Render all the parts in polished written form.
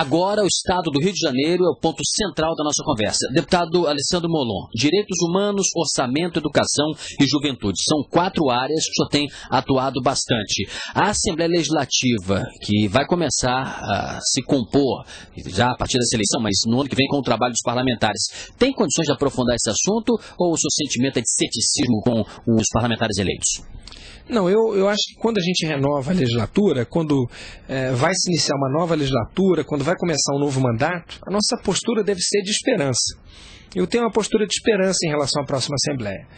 Agora, o Estado do Rio de Janeiro é o ponto central da nossa conversa. Deputado Alessandro Molon, Direitos Humanos, Orçamento, Educação e Juventude. São 4 áreas que o senhor tem atuado bastante. A Assembleia Legislativa, que vai começar a se compor, já a partir dessa eleição, mas no ano que vem com o trabalho dos parlamentares, tem condições de aprofundar esse assunto ou o seu sentimento é de ceticismo com os parlamentares eleitos? Não, eu acho que quando a gente renova a legislatura, quando vai se iniciar uma nova legislatura, quando vai começar um novo mandato, a nossa postura deve ser de esperança. Eu tenho uma postura de esperança em relação à próxima Assembleia.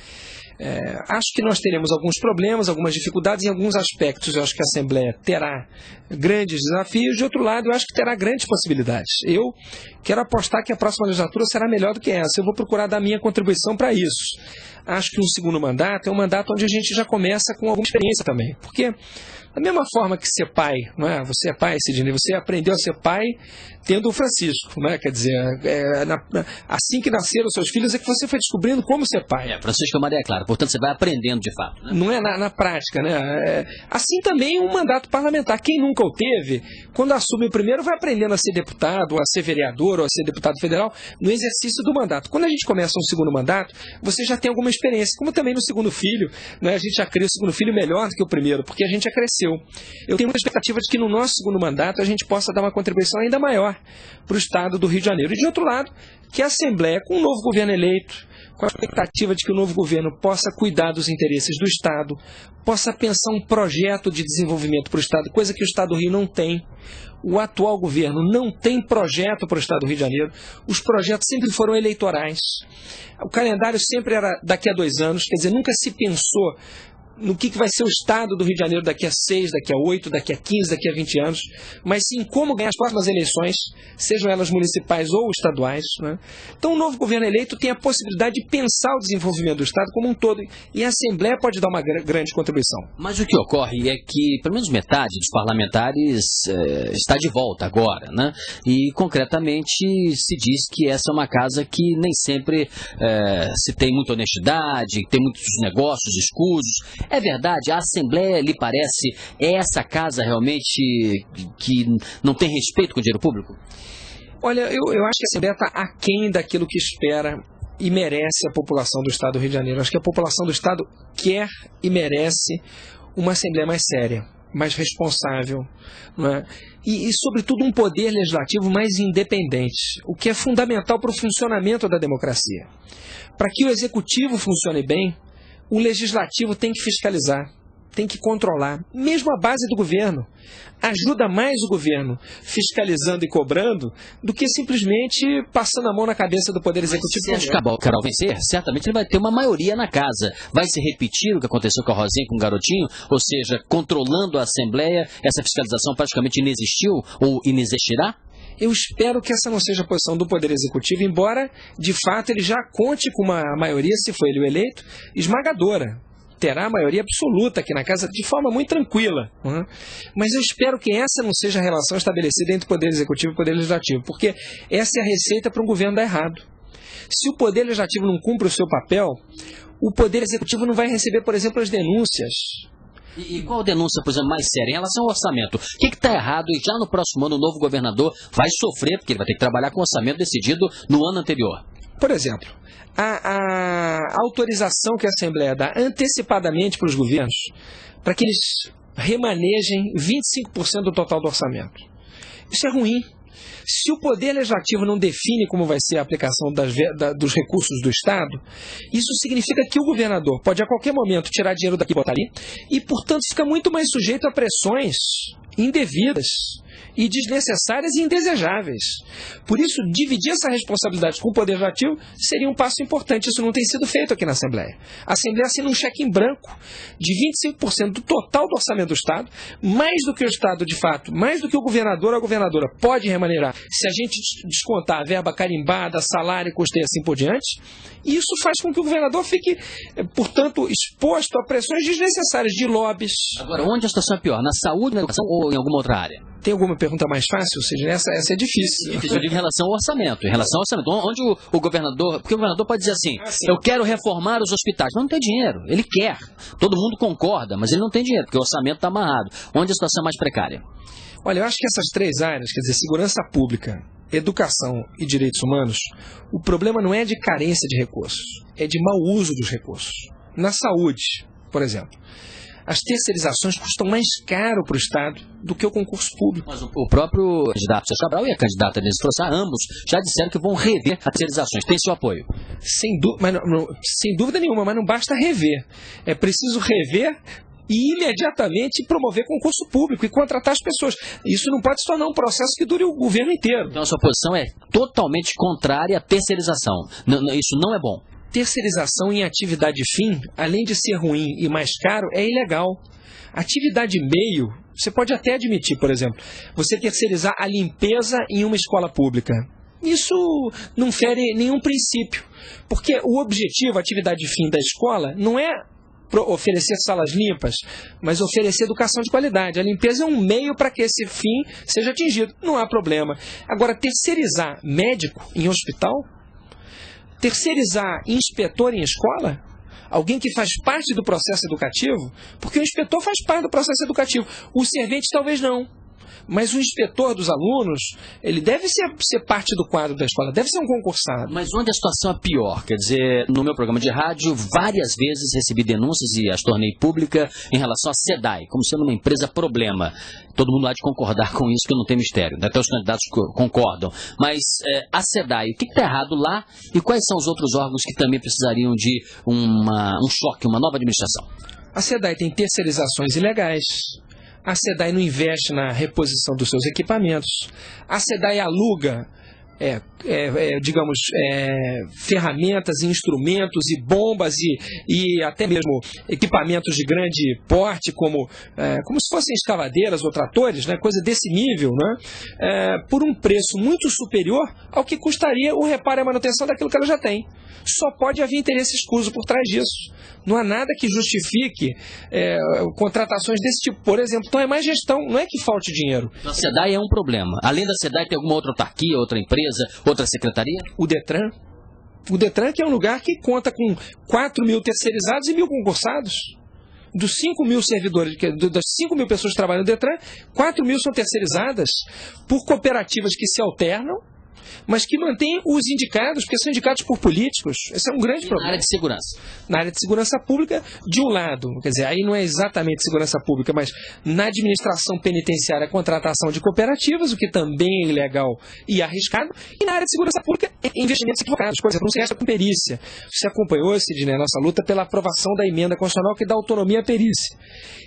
Acho que nós teremos alguns problemas, algumas dificuldades em alguns aspectos. Eu acho que a Assembleia terá grandes desafios, de outro lado, eu acho que terá grandes possibilidades. Eu quero apostar que a próxima legislatura será melhor do que essa. Eu vou procurar dar minha contribuição para isso. Acho que um segundo mandato é um mandato onde a gente já começa com alguma experiência também. Porque, da mesma forma que ser pai, não é? Você é pai, Sidney, você aprendeu a ser pai tendo o Francisco, não é? Quer dizer, assim que nasceram os seus filhos é que você foi descobrindo como ser pai. Francisco e Maria Clara, portanto você vai aprendendo de fato. Né? Não é na prática, né? Assim também um mandato parlamentar. Quem nunca o teve, quando assume o primeiro, vai aprendendo a ser deputado, ou a ser vereador, ou a ser deputado federal, no exercício do mandato. Quando a gente começa um segundo mandato, você já tem alguma experiência, como também no segundo filho, né? A gente já cria o segundo filho melhor do que o primeiro, porque a gente já cresceu. Eu tenho uma expectativa de que no nosso segundo mandato a gente possa dar uma contribuição ainda maior para o Estado do Rio de Janeiro. E de outro lado, que a Assembleia, com um novo governo eleito, com a expectativa de que o novo governo possa cuidar dos interesses do Estado, possa pensar um projeto de desenvolvimento para o Estado, coisa que o Estado do Rio não tem. O atual governo não tem projeto para o Estado do Rio de Janeiro. Os projetos sempre foram eleitorais. O calendário sempre era daqui a 2 anos, quer dizer, nunca se pensou no que vai ser o Estado do Rio de Janeiro daqui a 6, daqui a 8, daqui a 15, daqui a 20 anos, mas sim como ganhar as próximas eleições, sejam elas municipais ou estaduais. Né? Então o novo governo eleito tem a possibilidade de pensar o desenvolvimento do Estado como um todo, e a Assembleia pode dar uma grande contribuição. Mas o que ocorre é que pelo menos metade dos parlamentares está de volta agora, né? E concretamente se diz que essa é uma casa que nem sempre se tem muita honestidade, tem muitos negócios escusos. É verdade? A Assembleia, lhe parece, é essa casa realmente que não tem respeito com o dinheiro público? Olha, eu acho que a Assembleia está aquém daquilo que espera e merece a população do Estado do Rio de Janeiro. Acho que a população do Estado quer e merece uma Assembleia mais séria, mais responsável, não é? E, sobretudo, um poder legislativo mais independente, o que é fundamental para o funcionamento da democracia. Para que o Executivo funcione bem, o Legislativo tem que fiscalizar, tem que controlar, mesmo a base do governo. Ajuda mais o governo fiscalizando e cobrando do que simplesmente passando a mão na cabeça do Poder Executivo. Se o Cabral vencer, certamente ele vai ter uma maioria na casa. Vai se repetir o que aconteceu com a Rosinha, com o Garotinho? Ou seja, controlando a Assembleia, essa fiscalização praticamente inexistiu ou inexistirá? Eu espero que essa não seja a posição do Poder Executivo, embora, de fato, ele já conte com uma maioria, se for ele o eleito, esmagadora. Terá a maioria absoluta aqui na casa de forma muito tranquila. Né? Mas eu espero que essa não seja a relação estabelecida entre o Poder Executivo e o Poder Legislativo, porque essa é a receita para um governo dar errado. Se o Poder Legislativo não cumpre o seu papel, o Poder Executivo não vai receber, por exemplo, as denúncias. E qual denúncia, por exemplo, mais séria? Em relação ao orçamento, o que está errado e já no próximo ano o novo governador vai sofrer, porque ele vai ter que trabalhar com o orçamento decidido no ano anterior? Por exemplo, a autorização que a Assembleia dá antecipadamente para os governos, para que eles remanejem 25% do total do orçamento. Isso é ruim. Se o Poder Legislativo não define como vai ser a aplicação dos recursos do Estado, isso significa que o governador pode a qualquer momento tirar dinheiro daqui e botar ali, e, portanto, fica muito mais sujeito a pressões indevidas e desnecessárias e indesejáveis. Por isso, dividir essa responsabilidade com o Poder Legislativo seria um passo importante. Isso não tem sido feito aqui na Assembleia. A Assembleia assina um cheque em branco de 25% do total do orçamento do Estado, mais do que o Estado, de fato, mais do que o governador ou a governadora pode remaneirar, se a gente descontar a verba carimbada, salário, custeio e assim por diante. E isso faz com que o governador fique, portanto, exposto a pressões desnecessárias de lobbies. Agora, onde a situação é pior? Na saúde, na educação ou em alguma outra área? Tem alguma pergunta mais fácil? Ou seja, essa é difícil. Eu digo em relação ao orçamento. Em relação ao orçamento. Onde o governador... Porque o governador pode dizer assim, eu quero reformar os hospitais. Mas não tem dinheiro. Ele quer. Todo mundo concorda, mas ele não tem dinheiro, porque o orçamento está amarrado. Onde a situação é mais precária? Olha, eu acho que essas três áreas, quer dizer, segurança pública, educação e direitos humanos, o problema não é de carência de recursos, é de mau uso dos recursos. Na saúde, por exemplo, as terceirizações custam mais caro para o Estado do que o concurso público. Mas o próprio candidato Sérgio Cabral e a candidata Denise Frossard, ambos já disseram que vão rever as terceirizações. Tem seu apoio? Sem dúvida nenhuma, mas não basta rever. É preciso rever e imediatamente promover concurso público e contratar as pessoas. Isso não pode se tornar um processo que dure o governo inteiro. Então a sua posição é totalmente contrária à terceirização. Isso não é bom. Terceirização em atividade fim, além de ser ruim e mais caro, é ilegal. Atividade meio, você pode até admitir, por exemplo, você terceirizar a limpeza em uma escola pública. Isso não fere nenhum princípio, porque o objetivo, a atividade fim da escola, não é oferecer salas limpas, mas oferecer educação de qualidade. A limpeza é um meio para que esse fim seja atingido. Não há problema. Agora, terceirizar médico em hospital, terceirizar inspetor em escola, alguém que faz parte do processo educativo, porque o inspetor faz parte do processo educativo, o servente talvez não. Mas o inspetor dos alunos, ele deve ser parte do quadro da escola, deve ser um concursado. Mas onde a situação é pior? Quer dizer, no meu programa de rádio, várias vezes recebi denúncias e as tornei pública em relação à SEDAI, como sendo uma empresa problema. Todo mundo há de concordar com isso, que não tem mistério. Até os candidatos concordam. Mas a SEDAI, o que está errado lá e quais são os outros órgãos que também precisariam de um choque, uma nova administração? A SEDAI tem terceirizações ilegais. A SEDAI não investe na reposição dos seus equipamentos. A SEDAI aluga, ferramentas, instrumentos e bombas e até mesmo equipamentos de grande porte, como se fossem escavadeiras ou tratores, né, coisa desse nível, né, por um preço muito superior ao que custaria o reparo e a manutenção daquilo que ela já tem. Só pode haver interesse escuso por trás disso. Não há nada que justifique contratações desse tipo, por exemplo. Então é mais gestão, não é que falte dinheiro. A SEDAI é um problema. Além da SEDAI, tem alguma outra autarquia, outra empresa, outra secretaria? O DETRAN. O DETRAN, que é um lugar que conta com 4 mil terceirizados e 1.000 concursados. Dos 5 mil servidores, das 5 mil pessoas que trabalham no DETRAN, 4 mil são terceirizadas por cooperativas que se alternam, mas que mantêm os indicados, porque são indicados por políticos. Esse é um grande problema. Na área de segurança? Na área de segurança pública, de um lado, quer dizer, aí não é exatamente segurança pública, mas na administração penitenciária, a contratação de cooperativas, o que também é ilegal e arriscado, e na área de segurança pública, investimentos equivocados, por exemplo, não se gasta com perícia. Você acompanhou, Sidney, a nossa luta pela aprovação da emenda constitucional que dá autonomia à perícia.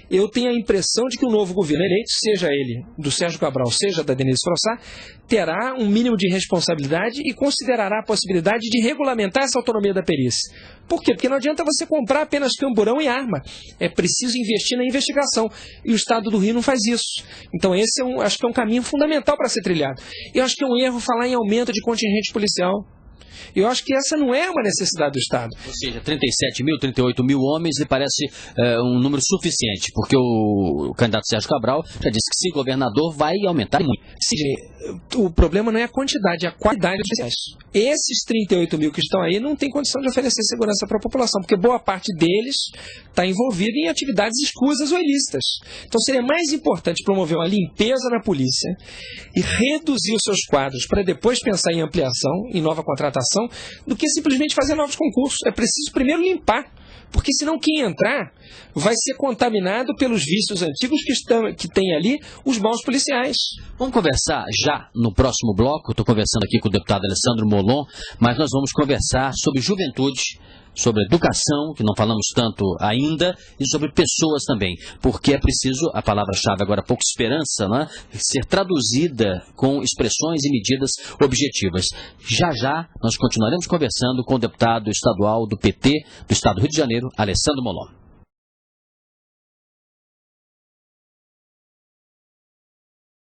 Eu tenho a impressão de que o novo governo eleito, seja ele do Sérgio Cabral, seja da Denise Frossard, terá um mínimo de responsabilidade e considerará a possibilidade de regulamentar essa autonomia da perícia. Por quê? Porque não adianta você comprar apenas camburão e arma. É preciso investir na investigação. E o Estado do Rio não faz isso. Então esse acho que é um caminho fundamental para ser trilhado. Eu acho que é um erro falar em aumento de contingente policial. Eu acho que essa não é uma necessidade do Estado. Ou seja, 37 mil, 38 mil homens lhe parece um número suficiente, porque o candidato Sérgio Cabral já disse que se governador vai aumentar muito. Sim, o problema não é a quantidade, é a qualidade dos policiais. Esses 38 mil que estão aí não têm condição de oferecer segurança para a população, porque boa parte deles está envolvida em atividades escusas ou ilícitas. Então seria mais importante promover uma limpeza na polícia e reduzir os seus quadros para depois pensar em ampliação, em nova contratação, do que simplesmente fazer novos concursos. É preciso primeiro limpar, porque senão quem entrar vai ser contaminado pelos vícios antigos que tem ali os maus policiais. Vamos conversar já no próximo bloco. Estou conversando aqui com o deputado Alessandro Molon, mas nós vamos conversar sobre juventude, sobre educação, que não falamos tanto ainda, e sobre pessoas também, porque é preciso, a palavra-chave agora há pouco, esperança, né, ser traduzida com expressões e medidas objetivas. Já já nós continuaremos conversando com o deputado estadual do PT do Estado do Rio de Janeiro, Alessandro Molon.